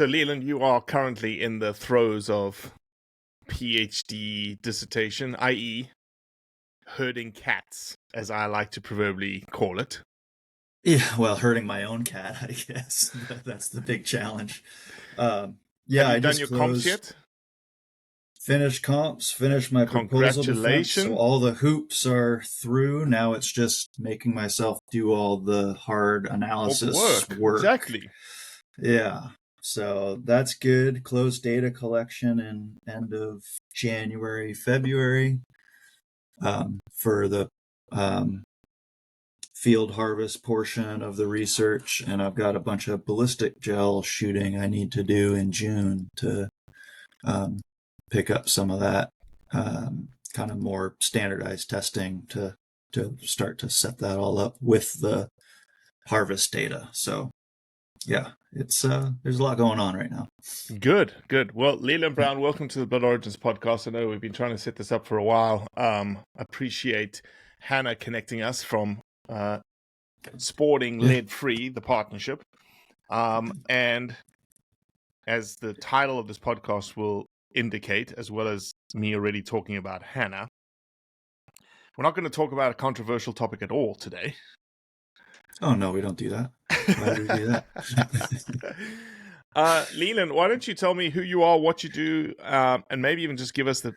So, Leland, you are currently in the throes of PhD dissertation, i.e., herding cats, as I like to proverbially call it. Yeah, well, hurting my own cat, I guess. That's the big challenge. Have Yeah, you I done just your comps closed, yet? finished comps, finished my proposal defense. So Congratulations. all the hoops are through. Now it's just making myself do all the hard All the analysis work. work. Exactly. Yeah. So that's good. Closed data collection in end of January, February, for the um, field harvest portion of the research, and I've got a bunch of ballistic gel shooting I need to do in June to pick up some of that kind of more standardized testing to start to set that all up with the harvest data. So yeah, it's there's a lot going on right now. Good, good. Well, Leland Brown, welcome to the Blood Origins podcast. I know we've been trying to set this up for a while. Appreciate Hannah connecting us from Sporting Yeah. Lead Free, the partnership. And as the title of this podcast will indicate, as well as me already talking about Hannah, we're not going to talk about a controversial topic at all today. Oh no, we don't do that. Why would we do that? Leland, why don't you tell me who you are, what you do, and maybe even just give us the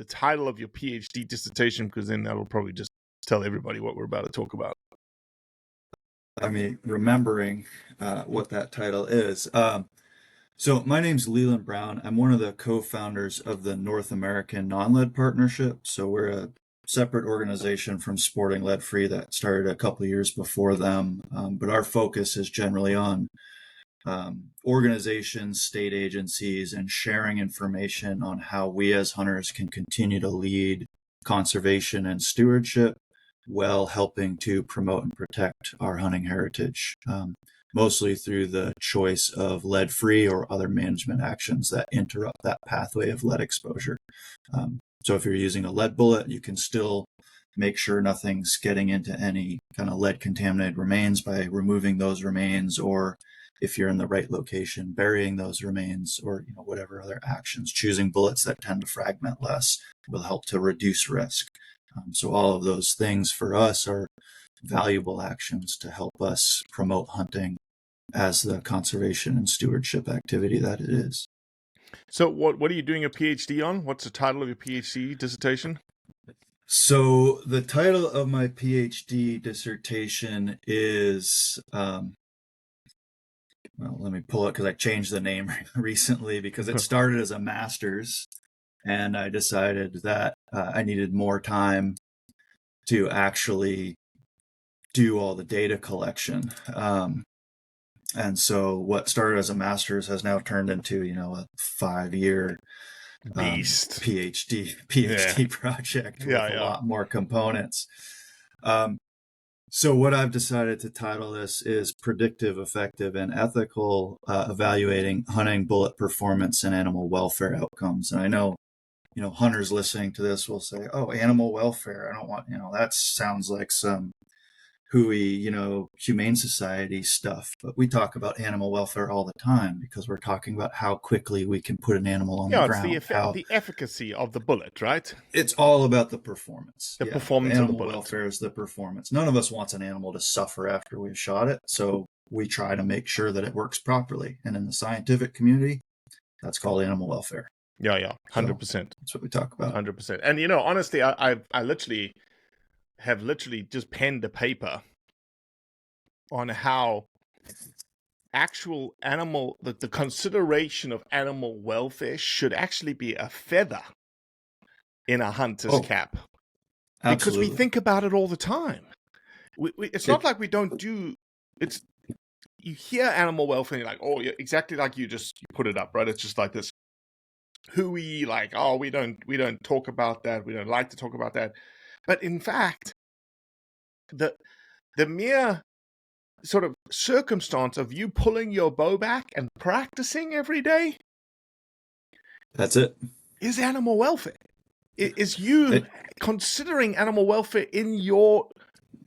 title of your PhD dissertation, because then that'll probably just tell everybody what we're about to talk about. I mean, remembering what that title is. So my name's Leland Brown. I'm one of the co-founders of the North American Non-Lead Partnership. So we're a separate organization from Sporting Lead Free that started a couple of years before them. But our focus is generally on organizations, state agencies, and sharing information on how we as hunters can continue to lead conservation and stewardship while helping to promote and protect our hunting heritage, mostly through the choice of lead-free or other management actions that interrupt that pathway of lead exposure. So if you're using a lead bullet, you can still make sure nothing's getting into any kind of lead contaminated remains by removing those remains, or if you're in the right location, burying those remains, or whatever other actions. Choosing bullets that tend to fragment less will help to reduce risk. So all of those things for us are valuable actions to help us promote hunting as the conservation and stewardship activity that it is. So what are you doing a PhD on? What's the title of your PhD dissertation? So the title of my PhD dissertation is, well, let me pull it because I changed the name recently because it started as a master's, and I decided that I needed more time to actually do all the data collection. And so what started as a master's has now turned into, a 5-year Beast. PhD project with a lot more components. So what I've decided to title this is Predictive, Effective, and Ethical Evaluating Hunting Bullet Performance and Animal Welfare Outcomes. And I know, hunters listening to this will say, oh, animal welfare. I don't want, that sounds like some hooey, humane society stuff. But we talk about animal welfare all the time because we're talking about how quickly we can put an animal on the ground. It's the efficacy of the bullet, right? It's all about the performance. The performance of the bullet. Animal welfare is the performance. None of us wants an animal to suffer after we've shot it. So we try to make sure that it works properly. And in the scientific community, that's called animal welfare. Yeah, 100%. So that's what we talk about. 100%. And honestly, I literally just penned a paper on how actual animal, the consideration of animal welfare should actually be a feather in a hunter's cap. Because we think about it all the time. It's not like we don't do. It's you hear animal welfare, and you're like, oh, yeah, exactly like you put it up, right? It's just like this hooey, like, oh, we don't talk about that. We don't like to talk about that. But in fact, the mere sort of circumstance of you pulling your bow back and practicing every day, that's it, is animal welfare. Is you considering animal welfare in your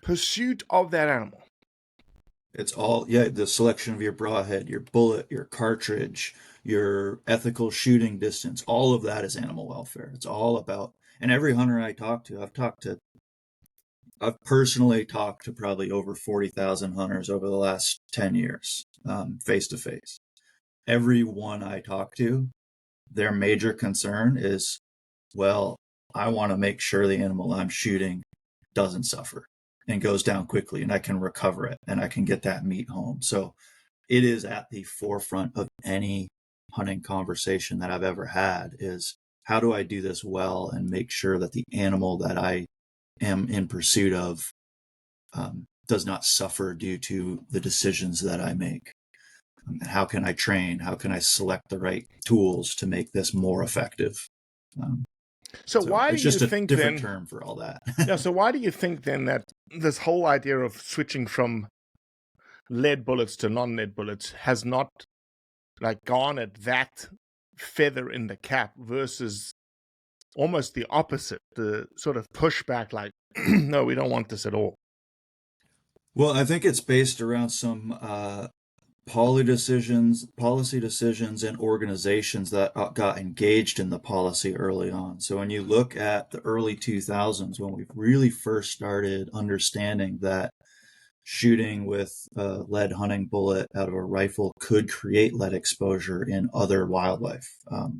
pursuit of that animal. It's all, yeah, the selection of your broadhead, your bullet, your cartridge, your ethical shooting distance, all of that is animal welfare. It's all about, and every hunter I talk to, I've personally talked to probably over 40,000 hunters over the last 10 years, face to face. Every one I talk to, their major concern is, well, I want to make sure the animal I'm shooting doesn't suffer and goes down quickly and I can recover it and I can get that meat home. So it is at the forefront of any hunting conversation that I've ever had is how do I do this well and make sure that the animal that I am in pursuit of does not suffer due to the decisions that I make. How can I train? How can I select the right tools to make this more effective? Um, So so why do it's you just a think different then? term for all that. Yeah. So why do you think then that this whole idea of switching from lead bullets to non-lead bullets has not like garnered that feather in the cap versus almost the opposite, the sort of pushback, like, no, we don't want this at all. Well, I think it's based around some policy decisions, and organizations that got engaged in the policy early on. So when you look at the early 2000s, when we really first started understanding that shooting with a lead hunting bullet out of a rifle could create lead exposure in other wildlife,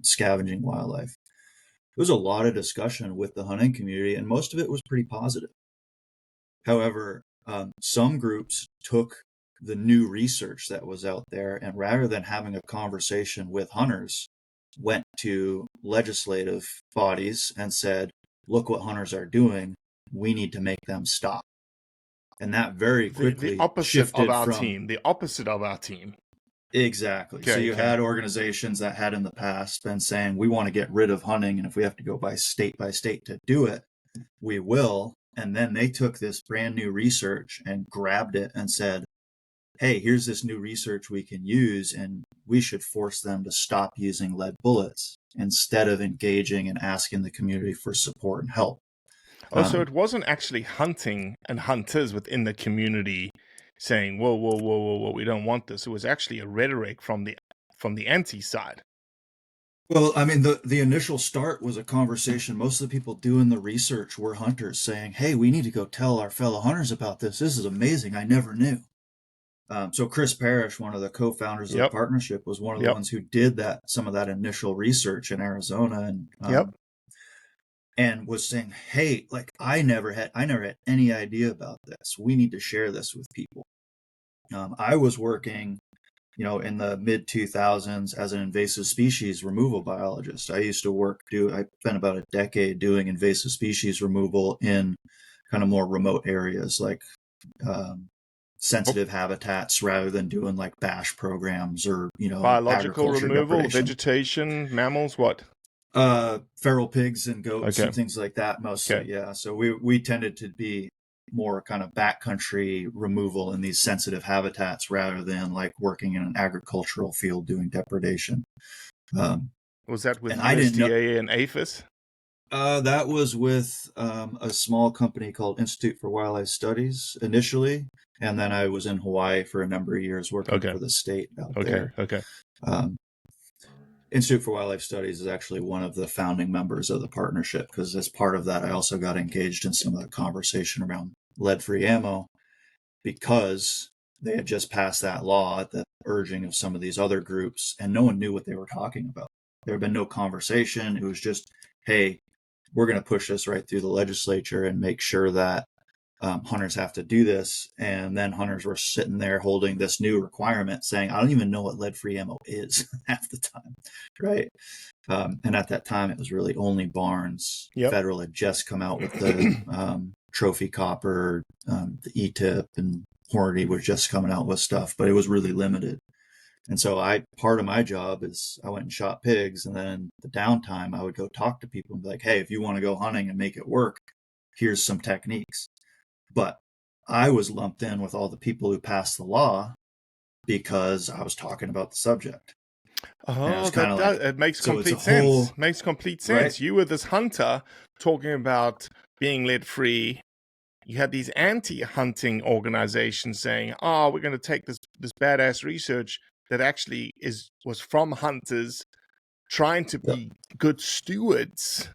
scavenging wildlife, there was a lot of discussion with the hunting community, and most of it was pretty positive. However, some groups took the new research that was out there, and rather than having a conversation with hunters, went to legislative bodies and said, look what hunters are doing. We need to make them stop. And that very The quickly opposite of shifted our from team. The opposite of our team. exactly. So Okay, you okay. had organizations that had in the past been saying, we want to get rid of hunting. And if we have to go by state to do it, we will. And then they took this brand new research and grabbed it and said, hey, here's this new research we can use, and we should force them to stop using lead bullets instead of engaging and asking the community for support and help. Oh, so Um, it wasn't actually hunting and hunters within the community saying, whoa, whoa, whoa, whoa, whoa, we don't want this. It was actually a rhetoric from the anti side. well, I mean, the initial start was a conversation. Most of the people doing the research were hunters saying, hey, we need to go tell our fellow hunters about this. This is amazing. I never knew. So Chris Parrish, one of the co-founders of the Yep, partnership, was one of the yep, ones who did some of that initial research in Arizona, yep. and was saying, hey, like I never had any idea about this. We need to share this with people. I was working, in the mid 2000s as an invasive species removal biologist. I used to I spent about a decade doing invasive species removal in kind of more remote areas, like um, Oh, sensitive habitats, rather than doing like bash programs or, biological agriculture removal, depredation. vegetation, mammals, what? Feral pigs and goats Okay, and things like that, mostly. okay. Yeah. So we tended to be more kind of backcountry removal in these sensitive habitats rather than like working in an agricultural field doing depredation. Um, Was that with and I didn't know. USDA and APHIS? That was with a small company called Institute for Wildlife Studies initially, and then I was in Hawaii for a number of years working Okay, for the state out okay, there. okay. Um, Institute for Wildlife Studies is actually one of the founding members of the partnership, because as part of that, I also got engaged in some of the conversation around lead-free ammo, because they had just passed that law at the urging of some of these other groups, and no one knew what they were talking about. There had been no conversation. It was just, hey, we're going to push this right through the legislature and make sure that hunters have to do this. And then hunters were sitting there holding this new requirement saying, I don't even know what lead-free ammo is half the time, right? And at that time, it was really only Barnes. Yep. Federal had just come out with the trophy copper, the E-tip, and Hornady was just coming out with stuff, but it was really limited. And so part of my job is I went and shot pigs, and then the downtime I would go talk to people and be like, hey, if you want to go hunting and make it work, here's some techniques. But I was lumped in with all the people who passed the law because I was talking about the subject. And it Oh, was kind that of does like, it makes so it's a complete sense. whole, Makes complete right? sense. You were this hunter talking about being lead free you had these anti-hunting organizations saying, "Oh, we're going to take this badass research that actually was from hunters trying to Yep. be good stewards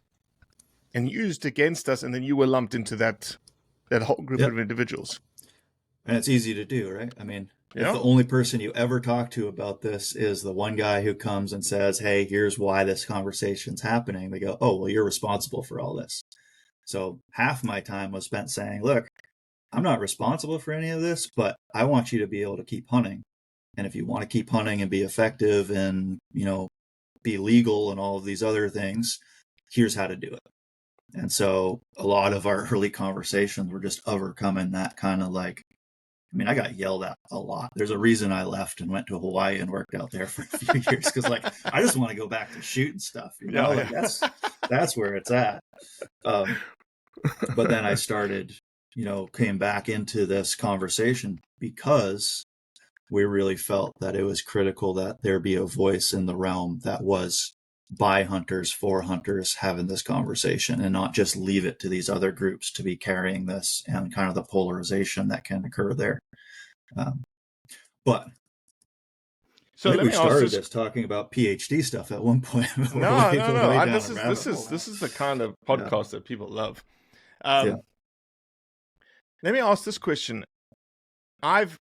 and used against us," and then you were lumped into that whole group Yep. of individuals. And it's easy to do, right? I mean, if Yeah. the only person you ever talk to about this is the one guy who comes and says, "Hey, here's why this conversation's happening," they go, "Oh, well, you're responsible for all this." So half my time was spent saying, "Look, I'm not responsible for any of this, but I want you to be able to keep hunting. And if you want to keep hunting and be effective and, be legal and all of these other things, here's how to do it." And so a lot of our early conversations were just overcoming that kind of I got yelled at a lot. There's a reason I left and went to Hawaii and worked out there for a few years, because I just want to go back to shooting stuff, Yeah. that's where it's at. But then I started, came back into this conversation because we really felt that it was critical that there be a voice in the realm that was by hunters, for hunters, having this conversation, and not just leave it to these other groups to be carrying this and kind of the polarization that can occur there. But So I think let we me ask started this. this talking about PhD stuff at one point. No. We're way down This a is rabbit hole. this is the kind of Yeah. podcast that people love. Yeah. Let me ask this question. I have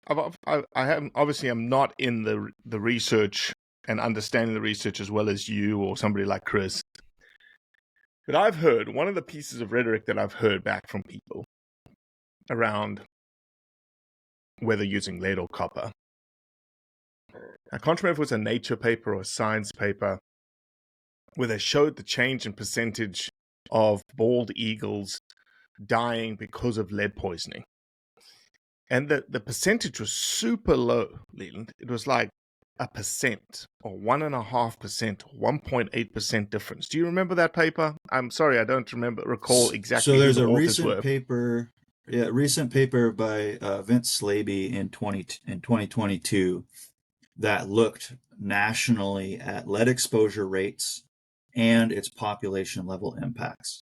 obviously I'm not in the research and understanding the research as well as you or somebody like Chris. But I've heard one of the pieces of rhetoric that I've heard back from people around whether using lead or copper. I can't remember if it was a Nature paper or a Science paper where they showed the change in percentage of bald eagles dying because of lead poisoning. And the percentage was super low, Leland. It was like 1% or 1.5%, 1.8% difference. Do you remember that paper? I'm sorry, I don't recall exactly So who there's the a authors were. recent paper by Vince Slaby in 2022 that looked nationally at lead exposure rates and its population level impacts.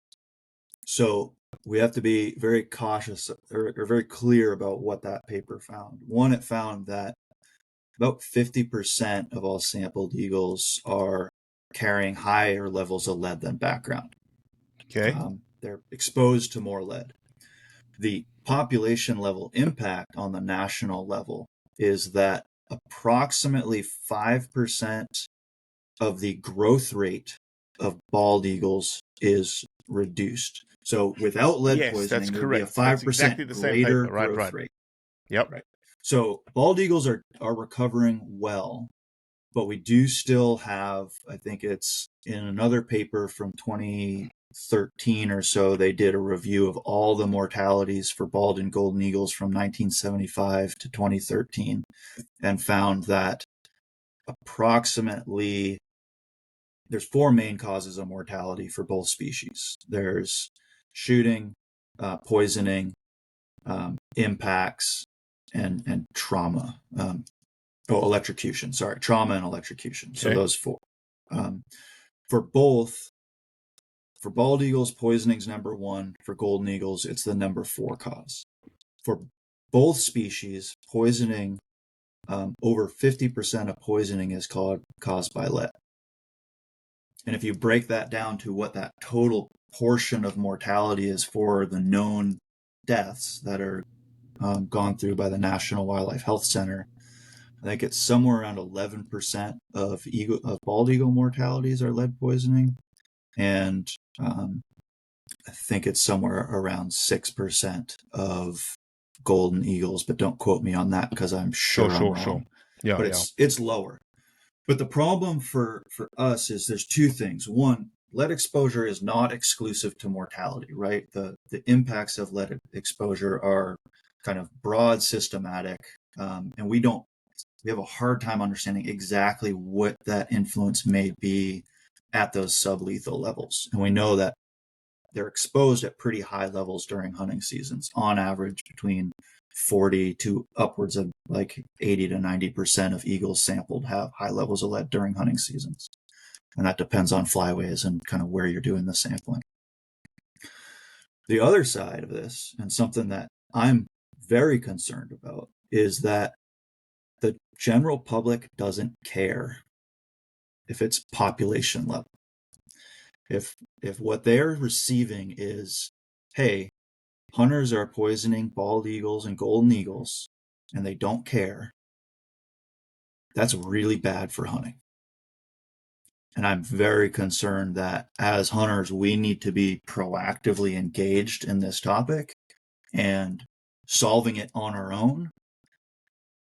So we have to be very cautious or very clear about what that paper found. One, it found that about 50% of all sampled eagles are carrying higher levels of lead than background. Okay. They're exposed to more lead. The population level impact on the national level is that approximately 5% of the growth rate of bald eagles is reduced. So without lead Yes, poisoning, that's there would be a correct. That's 5% exactly the same greater paper. Right, growth right. rate. Yep. Right. So bald eagles are recovering well, but we do still have, I think it's in another paper from 2013 or so, they did a review of all the mortalities for bald and golden eagles from 1975 to 2013 and found that approximately there's 4 main causes of mortality for both species. There's shooting, poisoning, impacts, and trauma. Electrocution. Sorry, trauma and electrocution. Okay. So those 4. For bald eagles, poisoning's number 1. For golden eagles, it's the number 4 cause. For both species, poisoning, over 50% of poisoning is caused by lead. And if you break that down to what that total portion of mortality is for the known deaths that are gone through by the National Wildlife Health Center, I think it's somewhere around 11% of bald eagle mortalities are lead poisoning. And I think it's somewhere around 6% of golden eagles, but don't quote me on that because I'm sure I'm wrong. Sure. Yeah, but it's lower. But the problem for us is there's 2 things. One, lead exposure is not exclusive to mortality, right? The impacts of lead exposure are kind of broad, systematic, and we have a hard time understanding exactly what that influence may be at those sublethal levels. And we know that they're exposed at pretty high levels during hunting seasons, on average between 40 to upwards of like 80 to 90% of eagles sampled have high levels of lead during hunting seasons. And that depends on flyways and kind of where you're doing the sampling. The other side of this, and something that I'm very concerned about, is that the general public doesn't care if it's population level. If what they're receiving is, hey, hunters are poisoning bald eagles and golden eagles, and they don't care, that's really bad for hunting. And I'm very concerned that as hunters, we need to be proactively engaged in this topic and solving it on our own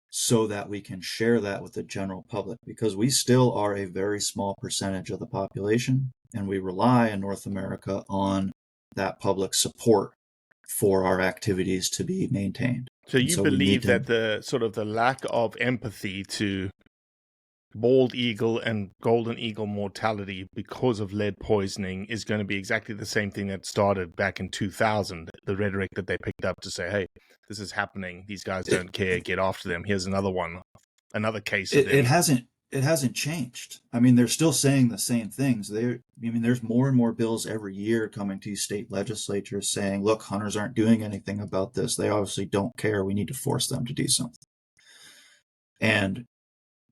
so that we can share that with the general public, because we still are a very small percentage of the population, and we rely in North America on that public support for our activities to be maintained. So And you so we need believe to, that the sort of the lack of empathy to bald eagle and golden eagle mortality because of lead poisoning is going to be exactly the same thing that started back in 2000, the rhetoric that they picked up to say, hey, this is happening, these guys don't care, get after them, here's another one, another case of them. it hasn't changed. I mean, they're still saying the same things. There's more and more bills every year coming to state legislatures saying, look, hunters aren't doing anything about this. They obviously don't care. We need to force them to do something. And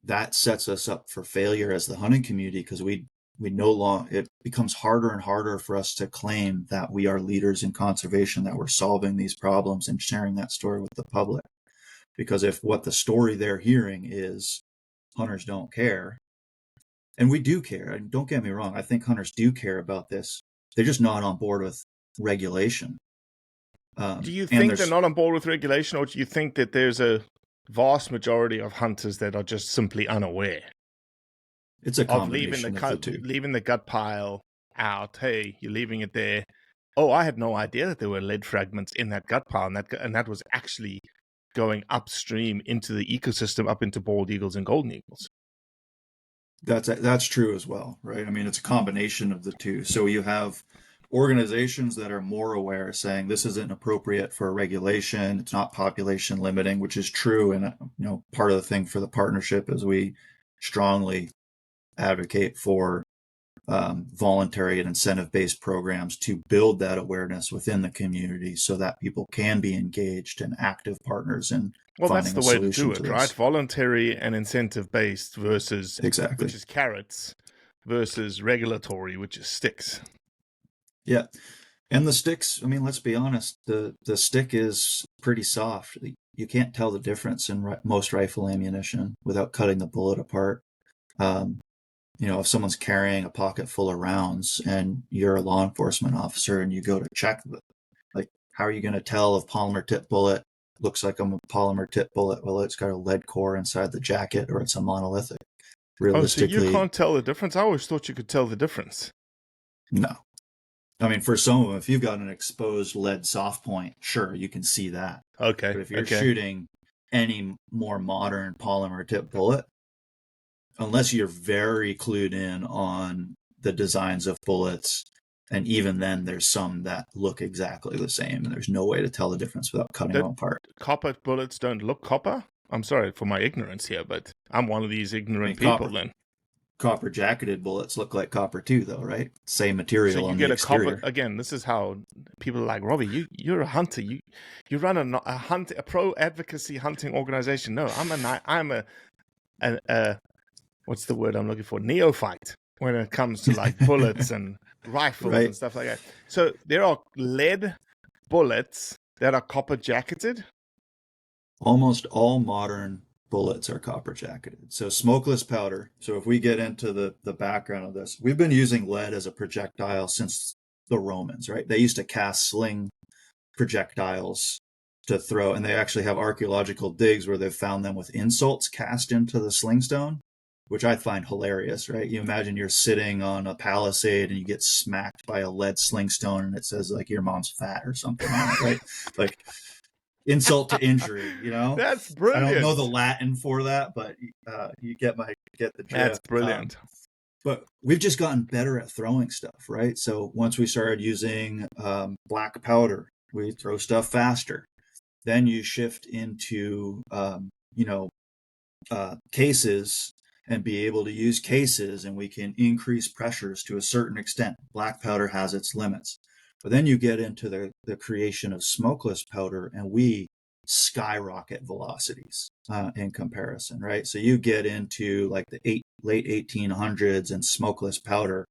that sets us up for failure as the hunting community, because we no longer, it becomes harder and harder for us to claim that we are leaders in conservation, that we're solving these problems and sharing that story with the public. Because if what the story they're hearing is hunters don't care, and we do care, and don't get me wrong, I think hunters do care about this, they're just not on board with regulation. Do you think they're not on board with regulation, or do you think that there's a vast majority of hunters that are just simply unaware? It's a combination of the two. Leaving the gut pile out. Hey, you're leaving it there. Oh, I had no idea that there were lead fragments in that gut pile, and that was actually going upstream into the ecosystem, up into bald eagles and golden eagles. That's true as well, right? I mean, it's a combination of the two. So you have organizations that are more aware, saying this isn't appropriate for regulation, it's not population limiting, which is true. And part of the thing for the partnership is we strongly advocate for voluntary and incentive-based programs to build that awareness within the community so that people can be engaged and active partners in finding a solution to this. Well, that's the way to do it, right? Voluntary and incentive-based versus, exactly, which is carrots, versus regulatory, which is sticks. Yeah. And the sticks, I mean, let's be honest, the stick is pretty soft. You can't tell the difference in most rifle ammunition without cutting the bullet apart. If someone's carrying a pocket full of rounds and you're a law enforcement officer and you go to check, like, how are you going to tell if polymer tip bullet looks like a polymer tip bullet? Well, it's got a lead core inside the jacket, or it's a monolithic. Realistically, oh, so you can't tell the difference? I always thought you could tell the difference. No. I mean, for some of them, if you've got an exposed lead soft point, sure, you can see that. Okay. But if you're shooting any more modern polymer tip bullet, unless you're very clued in on the designs of bullets, and even then there's some that look exactly the same, and there's no way to tell the difference without cutting them apart. Copper bullets don't look copper? I'm sorry for my ignorance here, but I'm one of these ignorant people then. Copper jacketed bullets look like copper too, though, right? Same material on the exterior. Copper, again, this is how people are like, Robbie, you're a hunter. You run a pro advocacy hunting organization. No, I'm a what's the word I'm looking for? Neophyte when it comes to like bullets and rifles right. and stuff like that. So there are lead bullets that are copper jacketed. Almost all modern bullets are copper jacketed. So smokeless powder. So if we get into the background of this, we've been using lead as a projectile since the Romans, right? They used to cast sling projectiles to throw, and they actually have archaeological digs where they've found them with insults cast into the sling stone, which I find hilarious, right? You imagine you're sitting on a palisade and you get smacked by a lead sling stone and it says like your mom's fat or something on it, right? Like, insult to injury, That's brilliant. I don't know the Latin for that, but you get the drift. That's brilliant. But we've just gotten better at throwing stuff, right? So once we started using black powder, we throw stuff faster. Then you shift into cases and be able to use cases, and we can increase pressures to a certain extent. Black powder has its limits. But then you get into the creation of smokeless powder, and we skyrocket velocities in comparison, right? So you get into like the late 1800s and smokeless powder,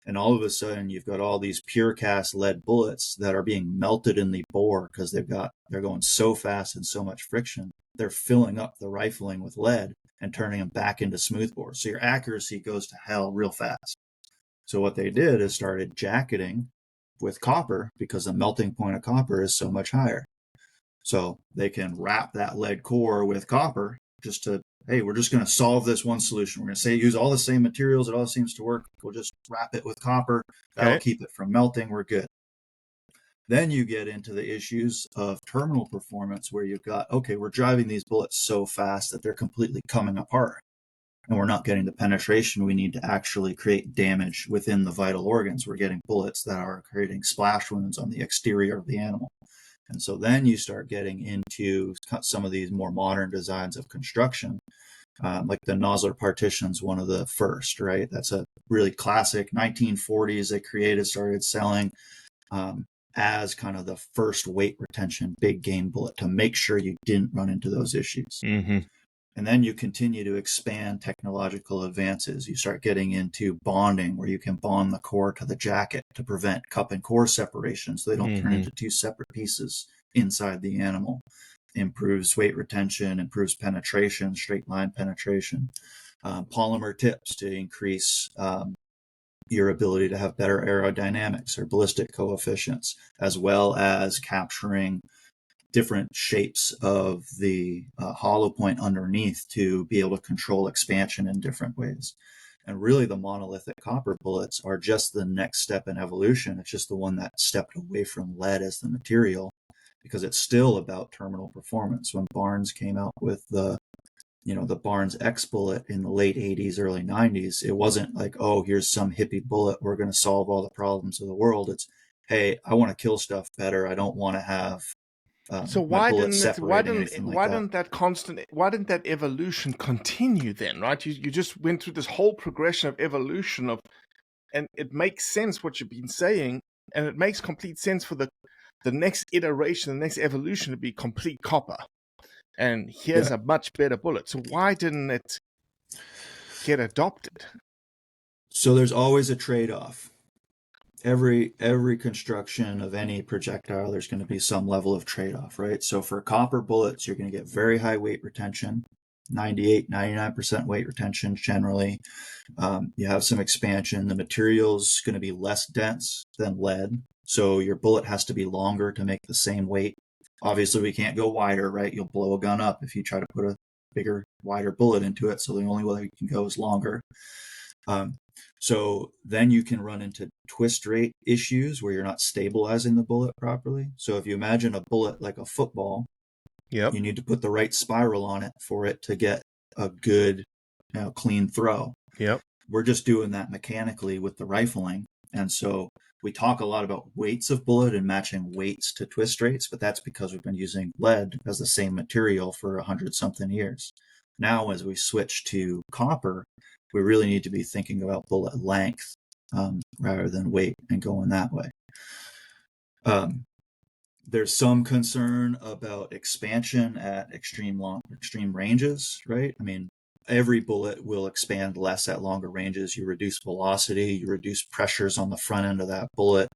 and all of a sudden you've got all these pure cast lead bullets that are being melted in the bore because they're going so fast and so much friction. They're filling up the rifling with lead and turning them back into smoothbore. So your accuracy goes to hell real fast. So what they did is started jacketing with copper because the melting point of copper is so much higher. So they can wrap that lead core with copper just to, hey, we're just going to solve this one solution. We're going to say use all the same materials. It all seems to work. We'll just wrap it with copper. That'll keep it from melting. We're good. Then you get into the issues of terminal performance where you've got, okay, we're driving these bullets so fast that they're completely coming apart. And we're not getting the penetration we need to actually create damage within the vital organs. We're getting bullets that are creating splash wounds on the exterior of the animal. And so then you start getting into some of these more modern designs of construction, like the nozzler partition's one of the first, right? That's a really classic 1940s they created, started selling as kind of the first weight retention big game bullet to make sure you didn't run into those issues. Mm-hmm. And then you continue to expand technological advances. You start getting into bonding, where you can bond the core to the jacket to prevent cup and core separation so they don't turn into two separate pieces inside the animal. Improves weight retention, improves penetration, straight line penetration. Polymer tips to increase your ability to have better aerodynamics or ballistic coefficients, as well as capturing different shapes of the hollow point underneath to be able to control expansion in different ways. And really the monolithic copper bullets are just the next step in evolution. It's just the one that stepped away from lead as the material, because it's still about terminal performance. When Barnes came out with the Barnes X bullet in the late 80s, early 90s, it wasn't like, oh, here's some hippie bullet, we're going to solve all the problems of the world. It's, hey, I want to kill stuff better. I don't want to have so why didn't that evolution continue then, right? You just went through this whole progression of evolution and it makes sense what you've been saying, and it makes complete sense for the next iteration, the next evolution to be complete copper. And here's a much better bullet. So why didn't it get adopted? So there's always a trade-off. Every construction of any projectile, there's going to be some level of trade-off, right? So for copper bullets, you're going to get very high weight retention, 98, 99% weight retention generally. You have some expansion. The material's going to be less dense than lead, so your bullet has to be longer to make the same weight. Obviously, we can't go wider, right? You'll blow a gun up if you try to put a bigger, wider bullet into it, so the only way you can go is longer. So then you can run into twist rate issues where you're not stabilizing the bullet properly. So if you imagine a bullet like a football, you need to put the right spiral on it for it to get a good, clean throw. We're just doing that mechanically with the rifling. And so we talk a lot about weights of bullet and matching weights to twist rates, but that's because we've been using lead as the same material for 100-something years. Now, as we switch to copper, we really need to be thinking about bullet length rather than weight and going that way. There's some concern about expansion at extreme ranges, right? I mean, every bullet will expand less at longer ranges. You reduce velocity, you reduce pressures on the front end of that bullet,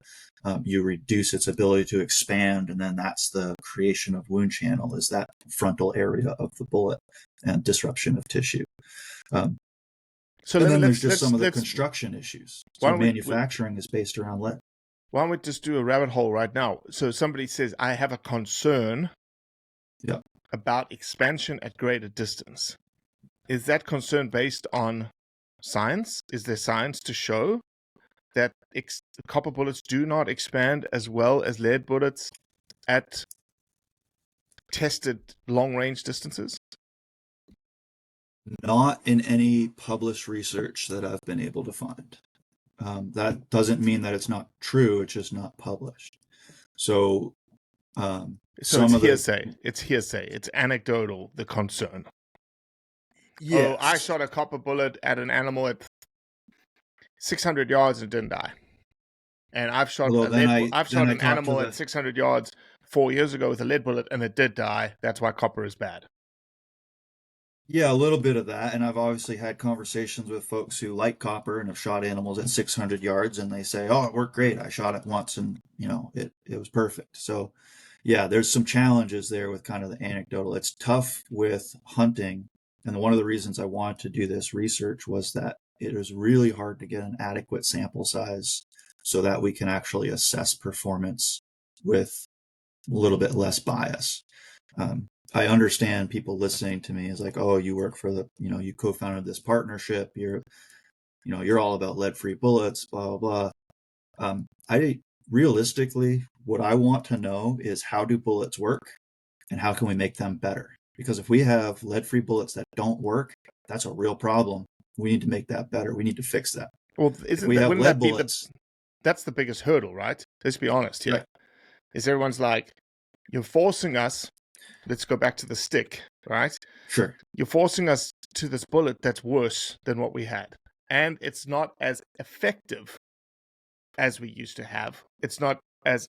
you reduce its ability to expand, and then that's the creation of wound channel, is that frontal area of the bullet and disruption of tissue. So and then there's just some of the construction issues. So manufacturing is based around lead. Why don't we just do a rabbit hole right now? So somebody says, I have a concern about expansion at greater distance. Is that concern based on science? Is there science to show that copper bullets do not expand as well as lead bullets at tested long-range distances? Not in any published research that I've been able to find. That doesn't mean that it's not true, it's just not published. So it's hearsay. It's hearsay. It's anecdotal, the concern. Yes. Oh, I shot a copper bullet at an animal at 600 yards and it didn't die. And I've shot Although I've then shot I an talked to animal at 600 yards 4 years ago with a lead bullet, and it did die. That's why copper is bad. yeah, a little bit of that. And I've obviously had conversations with folks who like copper and have shot animals at 600 yards, and they say, "Oh, it worked great. I shot it once, and it was perfect." So, yeah, there's some challenges there with kind of the anecdotal. It's tough with hunting, and one of the reasons I wanted to do this research was that it is really hard to get an adequate sample size so that we can actually assess performance with a little bit less bias. I understand people listening to me is like, oh, you work for you co-founded this partnership. You're all about lead-free bullets, blah, blah, blah. I realistically, what I want to know is how do bullets work and how can we make them better? Because if we have lead-free bullets that don't work, that's a real problem. We need to make that better. We need to fix that. Well, If we have wouldn't lead that be bullets, that's the biggest hurdle, right? Let's be honest here. right? Is everyone's like, you're forcing us, let's go back to the stick, right? Sure. You're forcing us to this bullet that's worse than what we had. And it's not as effective as we used to have. It's not as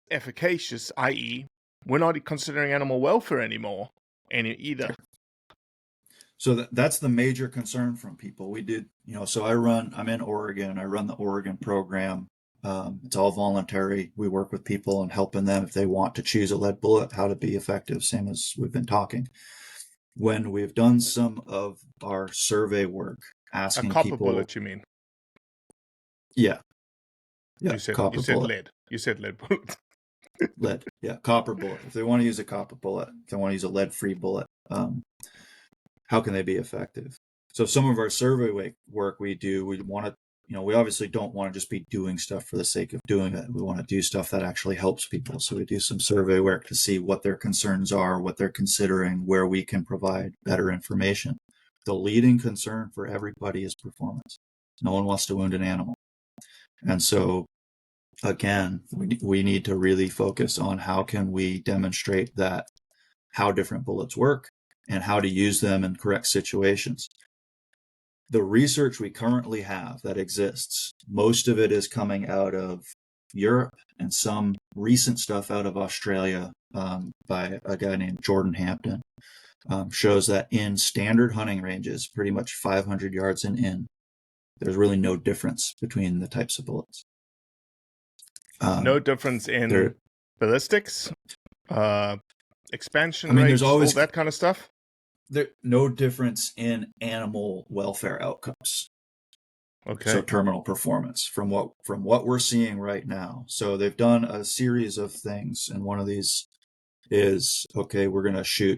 efficacious, i.e., we're not considering animal welfare anymore either. So that's the major concern from people. We did, so I'm in Oregon. I run the Oregon program. It's all voluntary. We work with people and helping them if they want to choose a lead bullet, how to be effective, same as we've been talking. When we've done some of our survey work, asking A copper people, bullet, you mean? Yeah, You said bullet. lead. You said lead bullet. Lead, yeah, copper bullet. If they want to use a copper bullet, if they want to use a lead-free bullet, how can they be effective? So some of our survey work we do, we want to, we obviously don't want to just be doing stuff for the sake of doing it. We want to do stuff that actually helps people. So we do some survey work to see what their concerns are, what they're considering, where we can provide better information. The leading concern for everybody is performance. No one wants to wound an animal. And so, again, we need to really focus on how can we demonstrate that how different bullets work and how to use them in correct situations. The research we currently have that exists, most of it is coming out of Europe and some recent stuff out of Australia by a guy named Jordan Hampton, shows that in standard hunting ranges, pretty much 500 yards and in, there's really no difference between the types of bullets. No difference in ballistics, expansion rates, there's always all that kind of stuff? No difference in animal welfare outcomes. Okay. So terminal performance from what we're seeing right now. So they've done a series of things, and one of these is, okay, we're going to shoot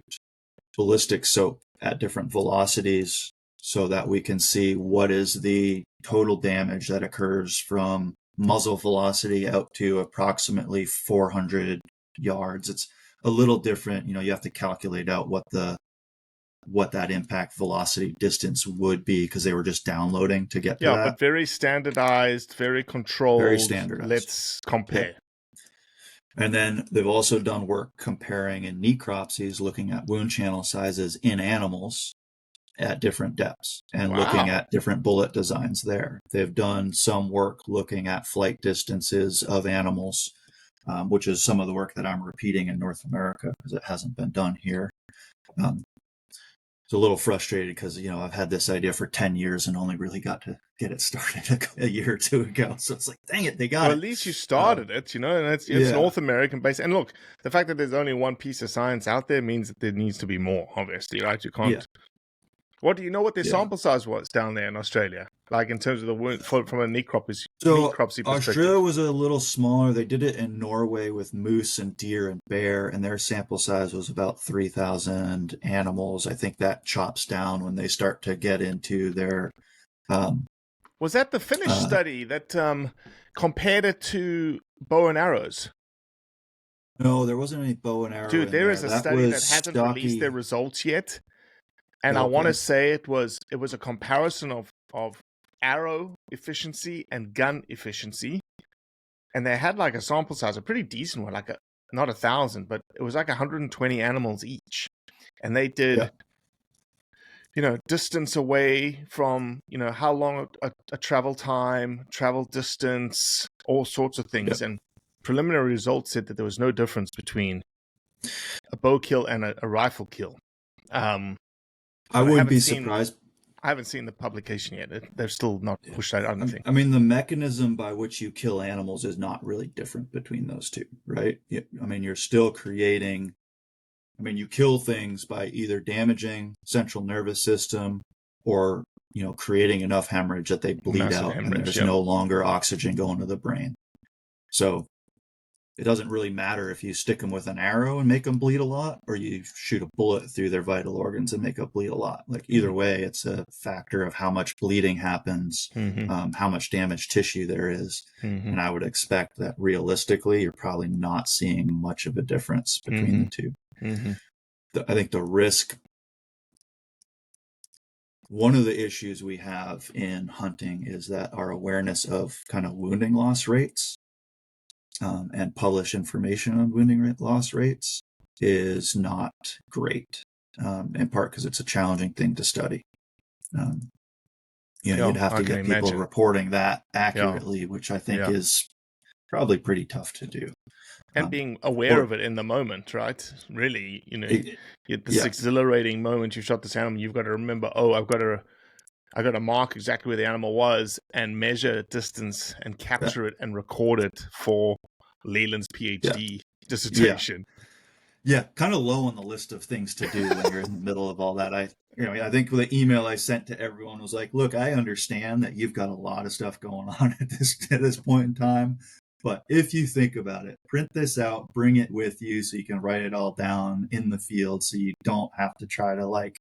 ballistic soap at different velocities so that we can see what is the total damage that occurs from muzzle velocity out to approximately 400 yards. It's a little different. You have to calculate out what that impact velocity distance would be because they were just downloading to get to that. Yeah, but very standardized, very controlled. Very standardized. Let's compare. Yep. And then they've also done work comparing in necropsies, looking at wound channel sizes in animals at different depths and looking at different bullet designs there. They've done some work looking at flight distances of animals, which is some of the work that I'm repeating in North America because it hasn't been done here. It's a little frustrated because, I've had this idea for 10 years and only really got to get it started a year or two ago. So it's like, dang it, they got it. At least you started it, and it's North American based. And look, the fact that there's only one piece of science out there means that there needs to be more, obviously, right? You can't. Yeah. What do you know what their sample size was down there in Australia? Like in terms of the wound from a necropsy perspective? Australia was a little smaller. They did it in Norway with moose and deer and bear, and their sample size was about 3,000 animals. I think that chops down when they start to get into their... was that the Finnish study that compared it to bow and arrows? No, there wasn't any bow and arrow. Dude, there is a study that hasn't released their results yet. And I want to say it was a comparison of arrow efficiency and gun efficiency. And they had like a sample size, a pretty decent one, like not 1,000, but it was like 120 animals each. And they did distance away from, how long a travel time, travel distance, all sorts of things. Yep. And preliminary results said that there was no difference between a bow kill and a rifle kill. I But wouldn't be surprised. I haven't seen the publication yet. They've still not pushed that out, I think. I mean, the mechanism by which you kill animals is not really different between those two, right? I mean, you're still creating. I mean, you kill things by either damaging central nervous system or, creating enough hemorrhage that they bleed Massive out and hemorrhage, there's yeah. no longer oxygen going to the brain. So it doesn't really matter if you stick them with an arrow and make them bleed a lot, or you shoot a bullet through their vital organs and make them bleed a lot. Like either way, it's a factor of how much bleeding happens, how much damaged tissue there is. And I would expect that realistically, you're probably not seeing much of a difference between the two. I think the risk, one of the issues we have in hunting is that our awareness of kind of wounding loss rates and published information on wounding loss rates is not great, in part because it's a challenging thing to study. You'd have to get people reporting that accurately, which I think is probably pretty tough to do. And being aware of it in the moment, right? Really, this exhilarating moment you shot this animal, you've got to remember, I've got to mark exactly where the animal was and measure distance and capture it and record it for Leland's PhD dissertation. Yeah, kind of low on the list of things to do when you're in the middle of all that. I think the email I sent to everyone was like, look, I understand that you've got a lot of stuff going on at this point in time. But if you think about it, print this out, bring it with you so you can write it all down in the field so you don't have to try to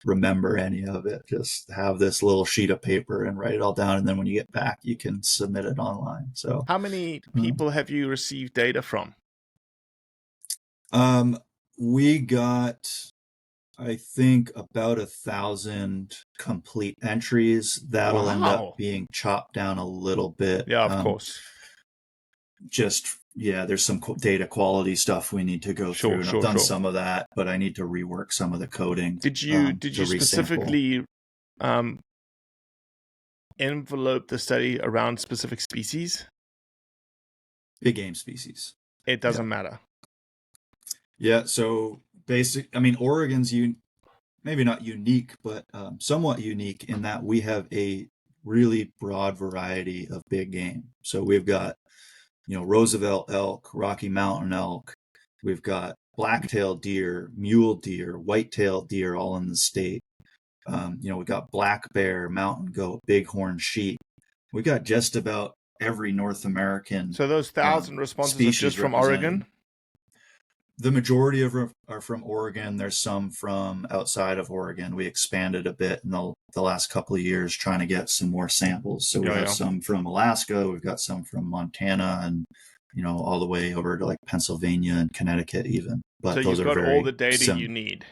remember any of it. Just have this little sheet of paper and write it all down. And then when you get back, you can submit it online. So how many people have you received data from? We got, I think, about 1,000 complete entries. That'll end up being chopped down a little bit. Yeah, of course. There's some data quality stuff we need to go through. And I've done some of that, but I need to rework some of the coding. Did you specifically envelope the study around specific species? Big game species. It doesn't matter. Yeah, so Oregon's maybe not unique, but somewhat unique in that we have a really broad variety of big game. So we've got Roosevelt elk, Rocky Mountain elk. We've got black-tailed deer, mule deer, white-tailed deer, all in the state. We've got black bear, mountain goat, bighorn sheep. We got just about every North American. So those 1,000 responses are just from Oregon? The majority of them are from Oregon. There's some from outside of Oregon. We expanded a bit in the last couple of years trying to get some more samples. So we have some from Alaska. We've got some from Montana and, all the way over to Pennsylvania and Connecticut even. But so those you've got all the data you need.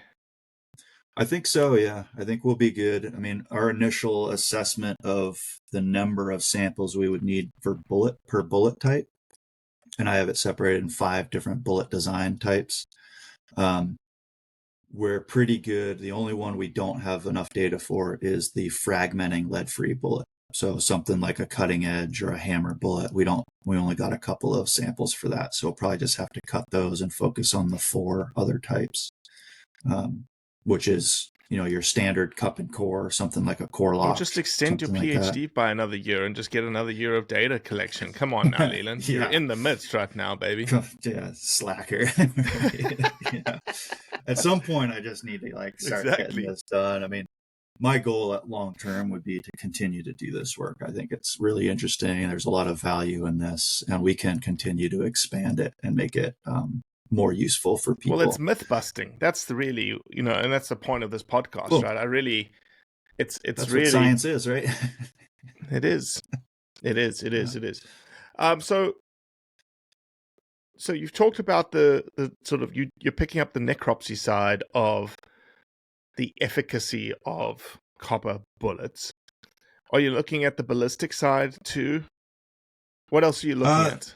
I think so, yeah. I think we'll be good. I mean, our initial assessment of the number of samples we would need per bullet type, and I have it separated in 5 different bullet design types. We're pretty good. The only one we don't have enough data for is the fragmenting lead-free bullet. So something like a cutting edge or a hammer bullet, we only got a couple of samples for that. So we'll probably just have to cut those and focus on the 4 other types, which is, your standard cup and core, something like a core lock. Or just extend your PhD by another year and just get another year of data collection. Come on now, Leland. You're in the midst right now, baby. Yeah, slacker. Yeah. At some point, I just need to start getting this done. I mean, my goal at long term would be to continue to do this work. I think it's really interesting. There's a lot of value in this, and we can continue to expand it and make it more useful for people. Well, it's myth busting. That's the really, and that's the point of this podcast, right? It's that's really what science is, right? It is. So you've talked about the sort of you're picking up the necropsy side of the efficacy of copper bullets. Are you looking at the ballistic side too? What else are you looking at?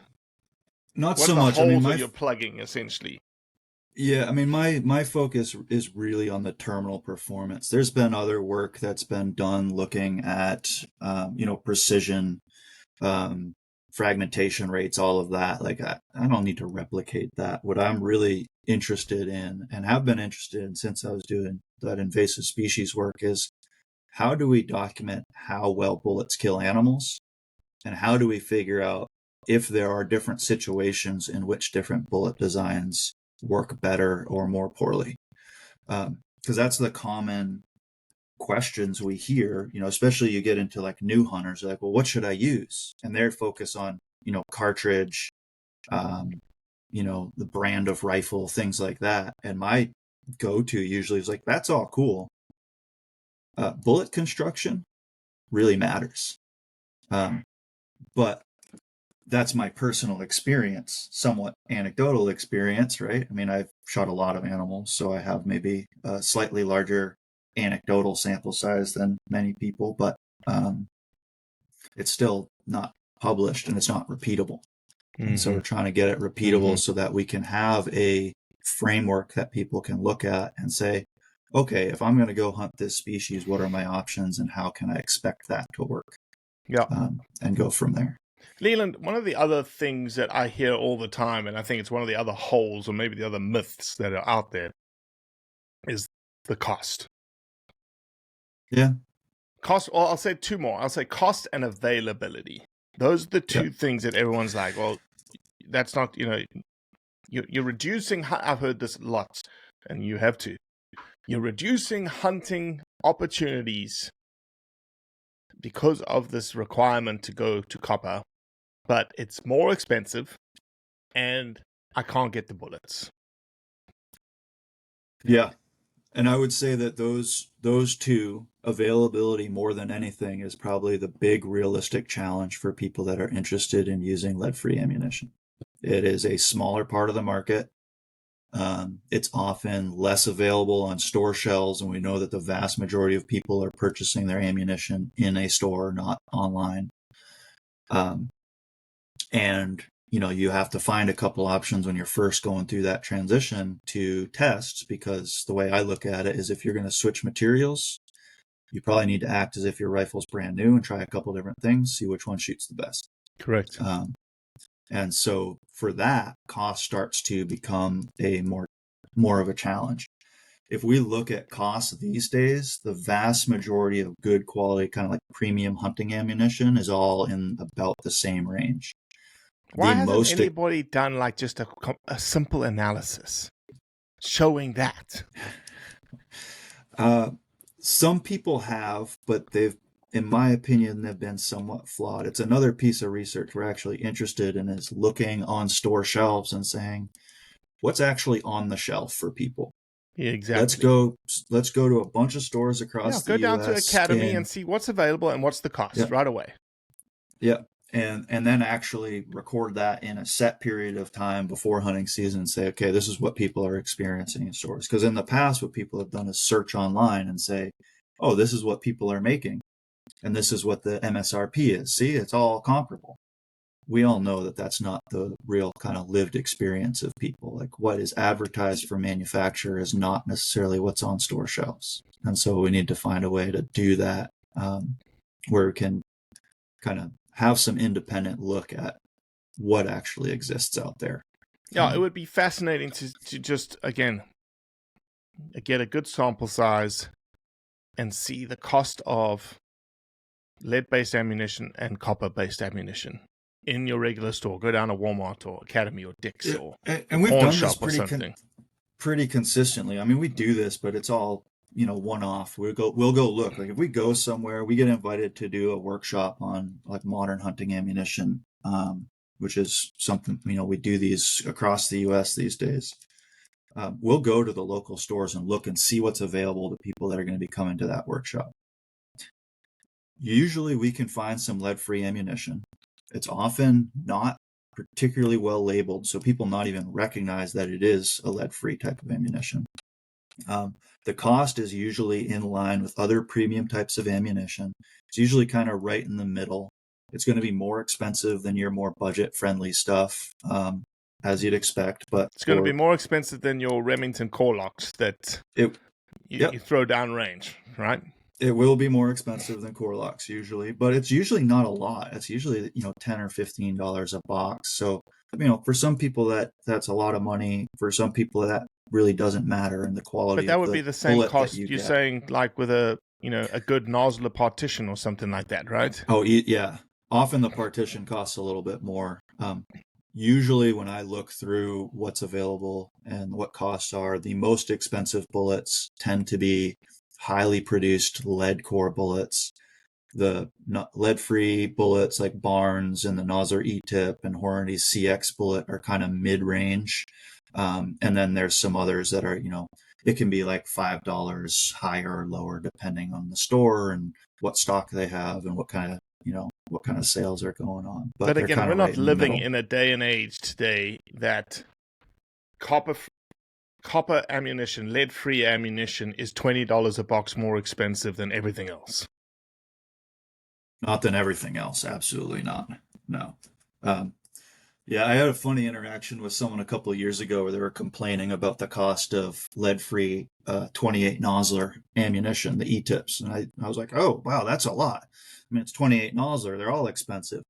Not what so are the much. holes that you're plugging essentially? Yeah, I mean, my focus is really on the terminal performance. There's been other work that's been done looking at, precision, um, fragmentation rates, all of that. Like, I don't need to replicate that. What I'm really interested in and have been interested in since I was doing that invasive species work is how do we document how well bullets kill animals, and how do we figure out if there are different situations in which different bullet designs work better or more poorly. Because that's the common questions we hear, especially you get into like new hunters, like, well, what should I use? And they're focused on, cartridge, um, the brand of rifle, things like that. And my go-to usually is like, that's all cool. Bullet construction really matters. But that's my personal experience, somewhat anecdotal experience, right? I mean, I've shot a lot of animals, so I have maybe a slightly larger anecdotal sample size than many people, but um, it's still not published and it's not repeatable. And so we're trying to get it repeatable so that we can have a framework that people can look at and say, okay, if I'm going to go hunt this species, what are my options and how can I expect that to work? Yeah. And go from there. Leland, one of the other things that I hear all the time, and I think it's one of the other holes or maybe the other myths that are out there, is the cost. Yeah. Cost, or I'll say two more. I'll say cost and availability. Those are the two things that everyone's like, well, that's not, you're reducing, I've heard this lots, and you have to. You're reducing hunting opportunities because of this requirement to go to copper, but it's more expensive and I can't get the bullets. Yeah. And I would say that those two, availability more than anything, is probably the big realistic challenge for people that are interested in using lead-free ammunition. It is a smaller part of the market. It's often less available on store shelves, and we know that the vast majority of people are purchasing their ammunition in a store, not online. And you have to find a couple options when you're first going through that transition to test, because the way I look at it is if you're going to switch materials, you probably need to act as if your rifle's brand new and try a couple different things, see which one shoots the best. Correct. And so for that, cost starts to become a more of a challenge. If we look at costs these days, the vast majority of good quality, kind of like premium hunting ammunition, is all in about the same range. Why hasn't anybody done like just a simple analysis showing that? Some people have, but they've, in my opinion, they've been somewhat flawed. It's another piece of research we're actually interested in, is looking on store shelves and saying, what's actually on the shelf for people? Yeah, exactly. Let's go to a bunch of stores across the US. Go down to Academy and see what's available and what's the cost right away. Yeah. And then actually record that in a set period of time before hunting season and say, okay, this is what people are experiencing in stores. Because in the past, what people have done is search online and say, oh, this is what people are making, and this is what the MSRP is. See, it's all comparable. We all know that that's not the real kind of lived experience of people. Like, what is advertised for manufacturer is not necessarily what's on store shelves. And so we need to find a way to do that, where we can kind of have some independent look at what actually exists out there. Yeah, it would be fascinating to just, again, get a good sample size and see the cost of lead-based ammunition and copper-based ammunition in your regular store. Go down to Walmart or Academy or Dick's or and we've Pawn done Shop this or something. Pretty consistently. I mean, we do this, but it's all one-off. We'll go look. Like if we go somewhere, we get invited to do a workshop on like modern hunting ammunition, which is something we do these across the U.S. these days. We'll go to the local stores and look and see what's available to people that are going to be coming to that workshop. Usually we can find some lead-free ammunition. It's often not particularly well labeled, so people not even recognize that it is a lead-free type of ammunition. The cost is usually in line with other premium types of ammunition. It's usually kind of right in the middle. It's going to be more expensive than your more budget-friendly stuff. as you'd expect. But It's going to be more expensive than your Remington core locks that it, you throw down range, right? it will be more expensive than core locks usually, but it's usually not a lot. It's usually, $10 or $15 a box. So, for some people that's a lot of money. For some people that really doesn't matter, and the quality But that of would the be the same bullet that cost you you're get. saying, like with a good nozzler partition or something like that, right? Oh, yeah. Often the partition costs a little bit more. Usually, when I look through what's available and what costs are, the most expensive bullets tend to be highly produced lead core bullets. The lead-free bullets like Barnes and the Nosler E-tip and Hornady's CX bullet are kind of mid-range. And then there's some others that are, it can be like $5 higher or lower depending on the store and what stock they have and what kind of sales are going on. But they're again, kind we're of right not in the living middle. in a day and age today that copper ammunition, lead-free ammunition, is $20 a box more expensive than everything else. Not than everything else. Absolutely not. No. Yeah, I had a funny interaction with someone a couple of years ago where they were complaining about the cost of lead-free 28 Nosler ammunition, the E-tips. And I was like, oh, wow, that's a lot. I mean, it's 28 Nosler. They're all expensive.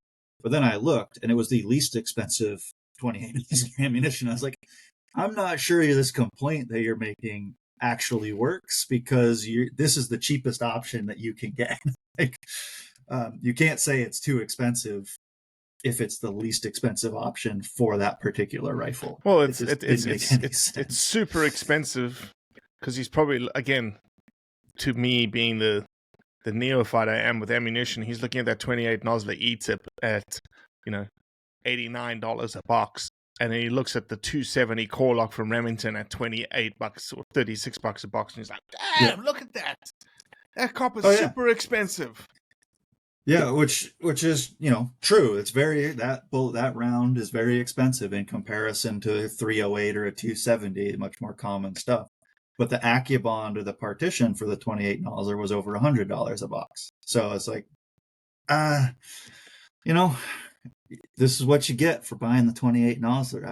But then I looked, and it was the least expensive 28 Nosler ammunition. I was like, I'm not sure this complaint that you're making actually works, because this is the cheapest option that you can get. Like, you can't say it's too expensive if it's the least expensive option for that particular rifle. Well, It just didn't make any sense. it's super expensive because he's probably, again, to me being the neophyte I am with ammunition, he's looking at that 28 Nosler E-tip at $89 a box, and then he looks at the 270 core lock from Remington at $28 or $36 a box, and he's like, damn, look at that. That copper's super expensive. Yeah, which is, true. It's that round is very expensive in comparison to a 308 or a 270, much more common stuff. But the AccuBond or the partition for the 28 Nosler was over $100 a box. So it's like, this is what you get for buying the 28 Nosler.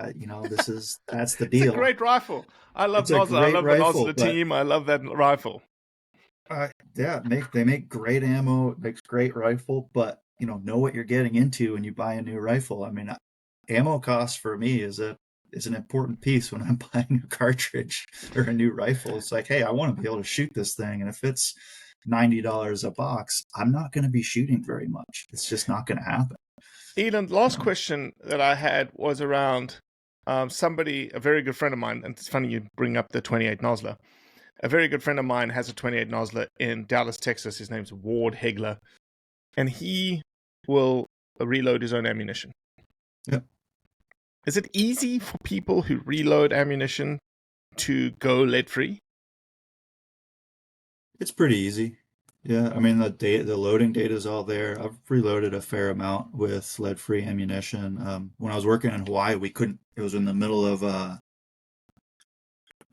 That's the deal. It's a great rifle. I love Nosler. I love the Nosler team. I love that rifle. They make great ammo. It makes great rifle, but know what you're getting into when you buy a new rifle. I mean, ammo cost for me is an important piece when I'm buying a cartridge or a new rifle. It's like, hey, I want to be able to shoot this thing, and if it's $90 a box, I'm not going to be shooting very much. It's just not going to happen. Leland, last question that I had was around somebody, a very good friend of mine, and it's funny you bring up the 28 Nosler. A very good friend of mine has a 28 Nosler in Dallas, Texas. His name's Ward Hegler, and he will reload his own ammunition. Yep. Is it easy for people who reload ammunition to go lead-free? It's pretty easy. Yeah, I mean the loading data is all there. I've reloaded a fair amount with lead-free ammunition. When I was working in Hawaii, we couldn't. It was in the middle of the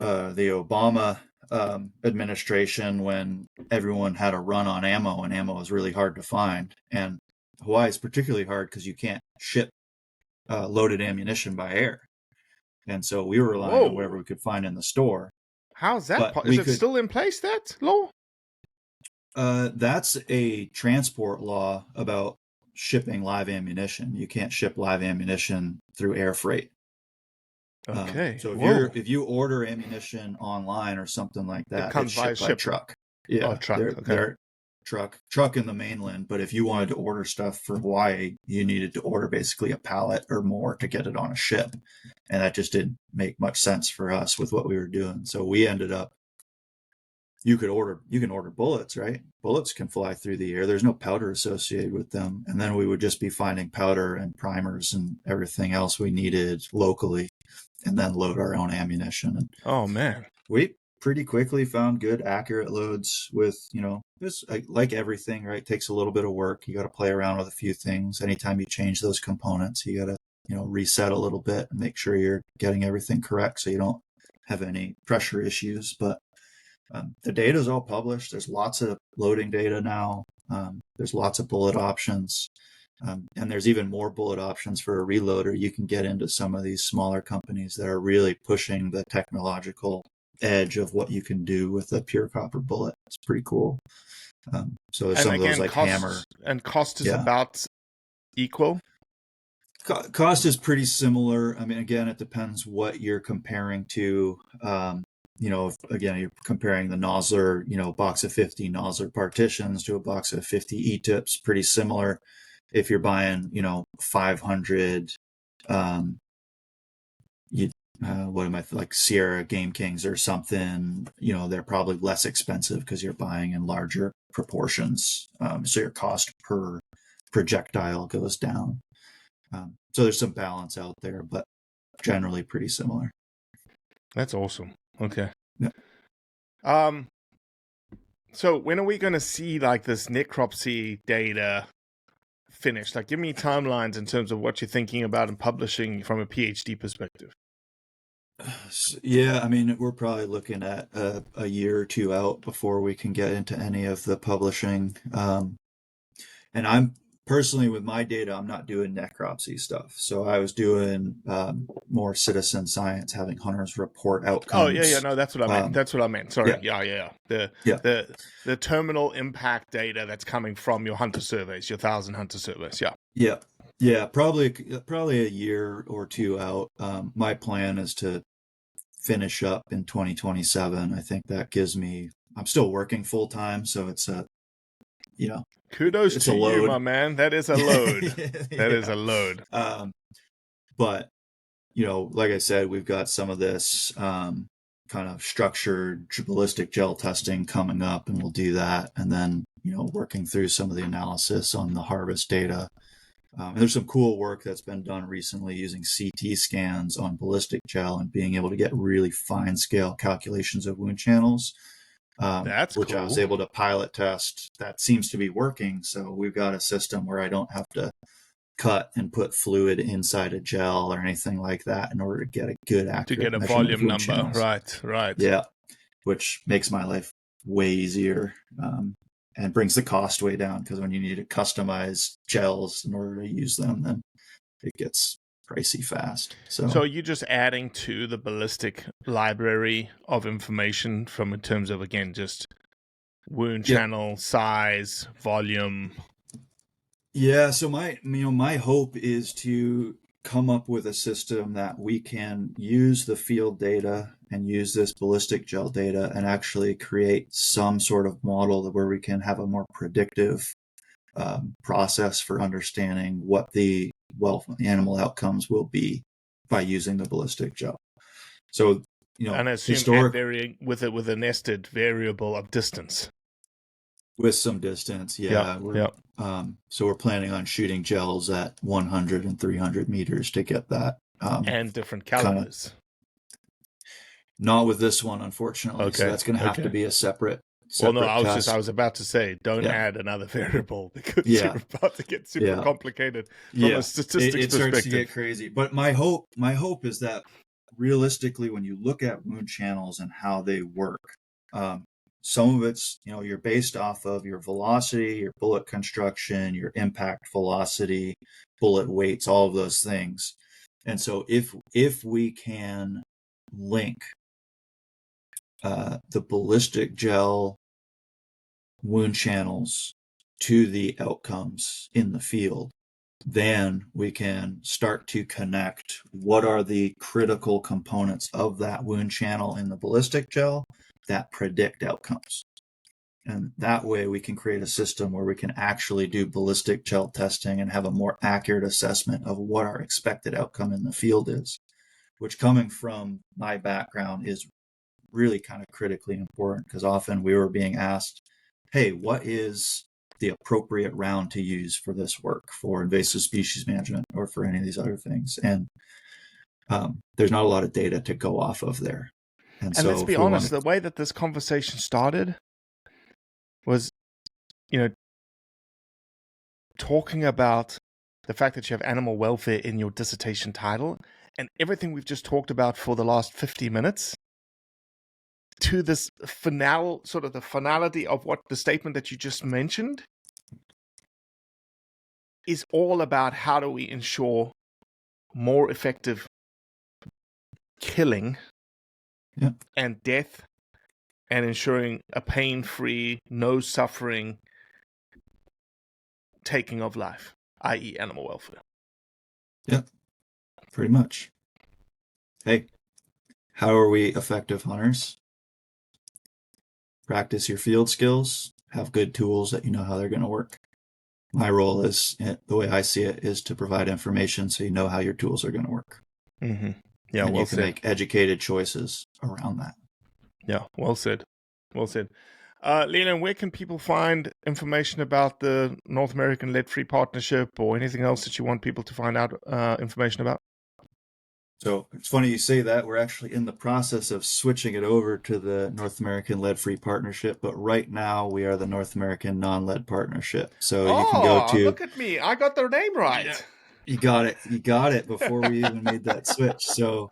Obama administration, when everyone had a run on ammo, and ammo was really hard to find. And Hawaii is particularly hard because you can't ship loaded ammunition by air. And so we were relying on whatever we could find in the store. How's that? Is it still in place, that law? That's a transport law about shipping live ammunition. You can't ship live ammunition through air freight. Okay. So if you order ammunition online or something like that, it comes it's shipped by truck. Yeah, truck. They're truck in the mainland. But if you wanted to order stuff for Hawaii, you needed to order basically a pallet or more to get it on a ship, and that just didn't make much sense for us with what we were doing. So we ended up. You can order bullets, right? Bullets can fly through the air. There's no powder associated with them, and then we would just be finding powder and primers and everything else we needed locally, and then load our own ammunition. And oh man, we pretty quickly found good, accurate loads with, this, like everything, right? It takes a little bit of work. You got to play around with a few things. Anytime you change those components, you got to, reset a little bit and make sure you're getting everything correct so you don't have any pressure issues. But the data is all published. There's lots of loading data now. There's lots of bullet options. And there's even more bullet options for a reloader. You can get into some of these smaller companies that are really pushing the technological edge of what you can do with a pure copper bullet. It's pretty cool. So there's And some of those again, like hammer. cost is Yeah. about equal. Cost is pretty similar. I mean, again, it depends what you're comparing to. Again, you're comparing the Nosler, box of 50 Nosler partitions to a box of 50 E-tips, pretty similar. If you're buying, 500, like Sierra Game Kings or something, they're probably less expensive because you're buying in larger proportions. So your cost per projectile goes down. So there's some balance out there, but generally pretty similar. That's awesome. Okay. Yeah. So when are we going to see like this necropsy data finished? Like, give me timelines in terms of what you're thinking about and publishing from a PhD perspective. Yeah, I mean, we're probably looking at a year or two out before we can get into any of the publishing. And I'm personally, with my data, I'm not doing necropsy stuff. So I was doing more citizen science, having hunters report outcomes. Oh yeah, no, that's what I meant. That's what I meant. Sorry. Yeah. The terminal impact data that's coming from your hunter surveys, your 1,000 hunter surveys. Yeah. Probably a year or two out. My plan is to finish up in 2027. I think that gives me. I'm still working full time, so it's Kudos it's to a load. you, my man. That is a load. That is a load. But like I said, we've got some of this kind of structured ballistic gel testing coming up, and we'll do that. And then, working through some of the analysis on the harvest data. And there's some cool work that's been done recently using CT scans on ballistic gel and being able to get really fine scale calculations of wound channels. That's which cool. I was able to pilot test. That seems to be working. So we've got a system where I don't have to cut and put fluid inside a gel or anything like that in order to get a good accurate to get a measurement volume of wound number. channels. Right. Yeah, which makes my life way easier and brings the cost way down, because when you need to customize gels in order to use them, then it gets pricey fast. So you're just adding to the ballistic library of information from in terms of, again, just wound channel size, volume. Yeah, so my hope is to come up with a system that we can use the field data and use this ballistic gel data and actually create some sort of model where we can have a more predictive process for understanding what the animal outcomes will be by using the ballistic gel. So, and I assume varying with a nested variable of distance. With some distance, yeah. So we're planning on shooting gels at 100 and 300 meters to get that. And different calibers. Not with this one, unfortunately. Okay. So that's going to have to be a separate well, no, test. I was about to say, don't add another variable, because you're about to get super complicated from a statistics perspective. It starts to get crazy. But my hope is that realistically, when you look at wound channels and how they work, some of it's, you're based off of your velocity, your bullet construction, your impact velocity, bullet weights, all of those things. And so if we can link the ballistic gel wound channels to the outcomes in the field, then we can start to connect what are the critical components of that wound channel in the ballistic gel that predict outcomes. And that way we can create a system where we can actually do ballistic gel testing and have a more accurate assessment of what our expected outcome in the field is, which, coming from my background, is really kind of critically important, because often we were being asked, hey, what is the appropriate round to use for this work, for invasive species management or for any of these other things? And there's not a lot of data to go off of there. And so let's be honest, the way that this conversation started was, talking about the fact that you have animal welfare in your dissertation title, and everything we've just talked about for the last 50 minutes, to this sort of the finality of what the statement that you just mentioned, is all about how do we ensure more effective killing and death, and ensuring a pain-free, no suffering taking of life, i.e. animal welfare. Yep, pretty much. Hey, how are we effective hunters? Practice your field skills, have good tools that you know how they're going to work. My role is, the way I see it, is to provide information so you know how your tools are going to work. Mm-hmm. Yeah, and well you can said. make educated choices around that. Yeah, well said. Well said. Leland, where can people find information about the North American Lead-Free Partnership or anything else that you want people to find out information about? So it's funny you say that. We're actually in the process of switching it over to the North American Lead-Free Partnership, but right now we are the North American Non-Lead Partnership. So you can go to... look at me. I got their name right. Yeah, you got it. You got it before we even made that switch. So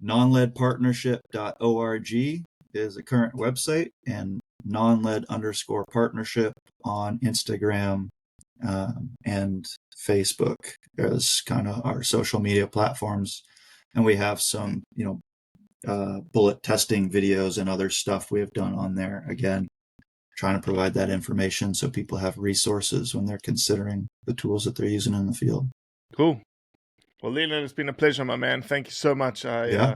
nonleadpartnership.org is the current website, and nonlead_partnership on Instagram and Facebook as kind of our social media platforms. And we have some, bullet testing videos and other stuff we have done on there. Again, trying to provide that information so people have resources when they're considering the tools that they're using in the field. Cool. Well, Leland, it's been a pleasure, my man. Thank you so much. I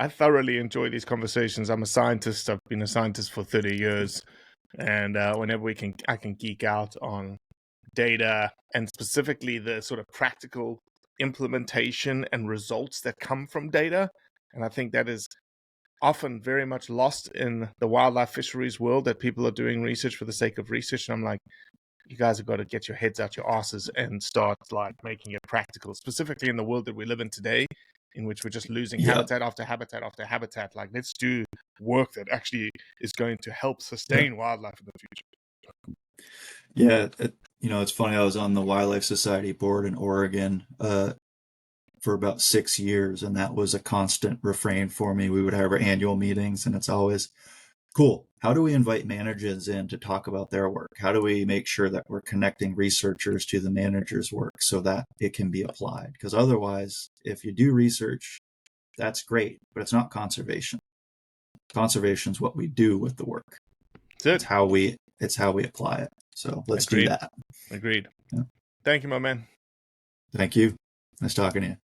thoroughly enjoy these conversations. I'm a scientist. I've been a scientist for 30 years. And whenever I can geek out on data and specifically the sort of practical implementation and results that come from data. And I think that is often very much lost in the wildlife fisheries world, that people are doing research for the sake of research. And I'm like, you guys have got to get your heads out your asses and start like making it practical, specifically in the world that we live in today, in which we're just losing habitat after habitat after habitat. Like, let's do work that actually is going to help sustain wildlife in the future. Yeah, it's funny. I was on the Wildlife Society board in Oregon for about 6 years, and that was a constant refrain for me. We would have our annual meetings, and it's always, cool, how do we invite managers in to talk about their work? How do we make sure that we're connecting researchers to the managers' work so that it can be applied? Because otherwise, if you do research, that's great, but it's not conservation. Conservation is what we do with the work. It's how we apply it. So let's do that. Agreed. Yeah. Thank you, my man. Thank you. Nice talking to you.